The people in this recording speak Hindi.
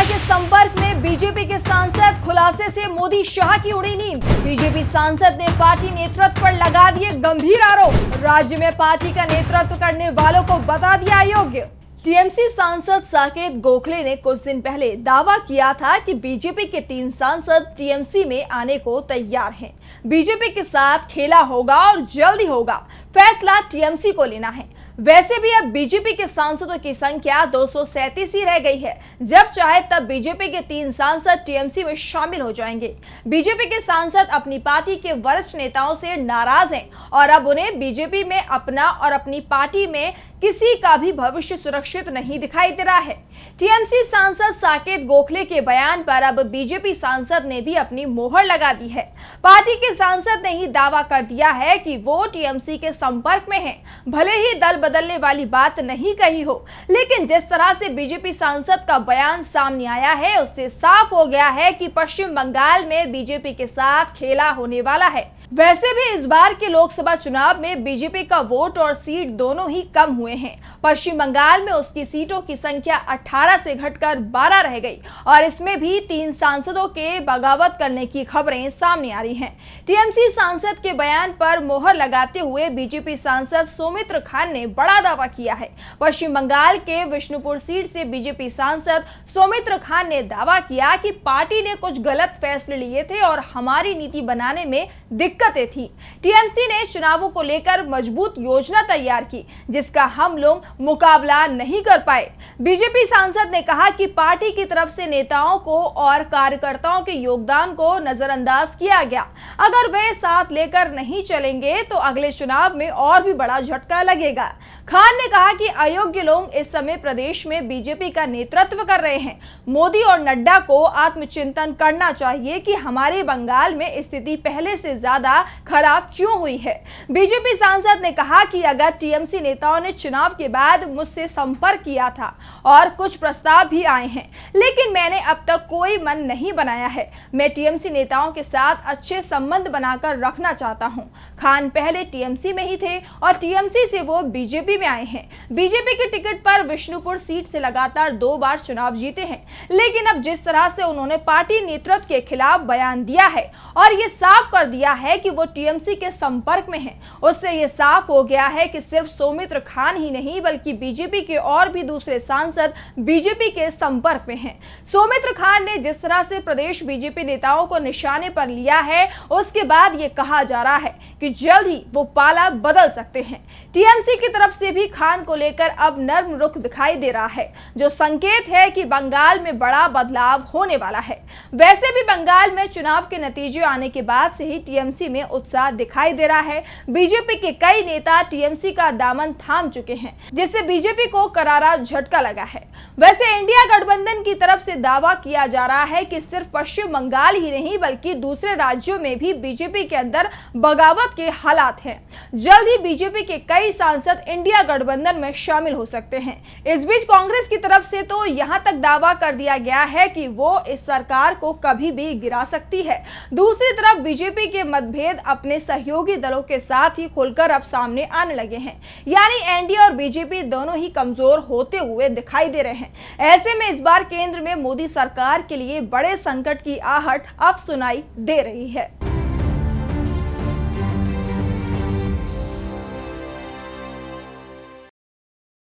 के संपर्क में बीजेपी के सांसद, खुलासे से मोदी शाह की उड़ी नींद। बीजेपी सांसद ने पार्टी नेतृत्व पर लगा दिए गंभीर आरोप। राज्य में पार्टी का नेतृत्व करने वालों को बता दिया अयोग्य। टीएमसी सांसद साकेत गोखले ने कुछ दिन पहले दावा किया था कि बीजेपी के 3 सांसद टीएमसी में आने को तैयार हैं। बीजेपी के साथ खेला होगा और जल्दी होगा, फैसला टीएमसी को लेना है। वैसे भी अब बीजेपी के सांसदों की संख्या 237 ही रह गई है। जब चाहे तब बीजेपी के 3 सांसद टीएमसी में शामिल हो जाएंगे। बीजेपी के सांसद अपनी पार्टी के वरिष्ठ नेताओं से नाराज हैं और अब उन्हें बीजेपी में अपना और अपनी पार्टी में किसी का भी भविष्य सुरक्षित नहीं दिखाई दे रहा है। टीएमसी सांसद साकेत गोखले के बयान पर अब बीजेपी सांसद ने भी अपनी मोहर लगा दी है। पार्टी के सांसद ने ही दावा कर दिया है कि वो टीएमसी के संपर्क में हैं। भले ही दल बदलने वाली बात नहीं कही हो, लेकिन जिस तरह से बीजेपी सांसद का बयान सामने आया है, उससे साफ हो गया है कि पश्चिम बंगाल में बीजेपी के साथ खेला होने वाला है। वैसे भी इस बार के लोकसभा चुनाव में बीजेपी का वोट और सीट दोनों ही कम हुए हैं। पश्चिम बंगाल में उसकी सीटों की संख्या 18 से घटकर 12 रह गई और इसमें भी 3 सांसदों के बगावत करने की खबरें सामने आ रही हैं। टीएमसी सांसद के बयान पर मोहर लगाते हुए बीजेपी सांसद सौमित्र खान ने बड़ा दावा किया है। पश्चिम बंगाल के विष्णुपुर सीट से बीजेपी सांसद सौमित्र खान ने दावा किया कि पार्टी ने कुछ गलत फैसले लिए थे और हमारी नीति बनाने में दिक्कतें थी। टीएमसी ने चुनावों को लेकर मजबूत योजना तैयार की, जिसका हम लोग मुकाबला नहीं कर पाए। बीजेपी सांसद ने कहा कि पार्टी की तरफ से नेताओं को और कार्यकर्ताओं के योगदान को नजरअंदाज किया गया। अगर वे साथ लेकर नहीं चलेंगे तो अगले चुनाव में और भी बड़ा झटका लगेगा। खान ने कहा कि अयोग्य लोग इस समय प्रदेश में बीजेपी का नेतृत्व कर रहे हैं। मोदी और नड्डा को आत्मचिंतन करना चाहिए कि हमारे बंगाल में स्थिति पहले से ज्यादा खराब क्यों हुई है। बीजेपी सांसद ने कहा कि अगर टीएमसी नेताओं ने चुनाव के बाद मुझसे संपर्क किया था और कुछ प्रस्ताव भी आए हैं, लेकिन मैंने अब तक कोई मन नहीं बनाया है। मैं टीएमसी नेताओं के साथ अच्छे संबंध बनाकर रखना चाहता हूं। खान पहले टीएमसी में ही थे और टीएमसी से वो बीजेपी में आए हैं। बीजेपी के टिकट पर विष्णुपुर सीट से लगातार 2 बार चुनाव जीते हैं, लेकिन अब जिस तरह से उन्होंने पार्टी नेतृत्व के खिलाफ बयान दिया है और ये साफ कर दिया है कि वो टीएमसी के संपर्क में हैं, उससे ये साफ हो गया है कि सिर्फ सौमित्र खान ही नहीं बल्कि बीजेपी के और भी दूसरे सांसद बीजेपी के संपर्क में हैं। सौमित्र खान ने जिस तरह से प्रदेश बीजेपी नेताओं को निशाने पर लिया है, उसके बाद ये कहा जा रहा है कि जल्द ही वो पाला बदल सकते हैं। टीएमसी की तरफ से भी खान को लेकर अब नर्म रुख दिखाई दे रहा है, जो संकेत है कि बंगाल में बड़ा बदलाव होने वाला है। वैसे भी बंगाल में चुनाव के नतीजे आने के बाद से ही टीएमसी में उत्साह दिखाई दे रहा है। बीजेपी के कई नेता टीएमसी का दामन थाम चुके हैं, जिससे बीजेपी को करारा झटका लगा है। वैसे इंडिया गठबंधन की तरफ से दावा किया जा रहा है कि सिर्फ पश्चिम बंगाल ही नहीं बल्कि दूसरे राज्यों में भी बीजेपी के अंदर बगावत के हालात हैं। जल्द ही बीजेपी के कई सांसद इंडिया गठबंधन में शामिल हो सकते हैं। इस बीच कांग्रेस की तरफ से तो यहां तक दावा कर दिया गया है कि वो इस सरकार को कभी भी गिरा सकती है। दूसरी तरफ बीजेपी के मतभेद अपने सहयोगी दलों के साथ ही खुलकर अब सामने आने लगे हैं, यानी एनडीए और बीजेपी दोनों ही कमजोर होते हुए दिखाई दे रहे हैं। ऐसे में इस बार केंद्र में मोदी सरकार के लिए बड़े संकट की आहट अब सुनाई दे रही है।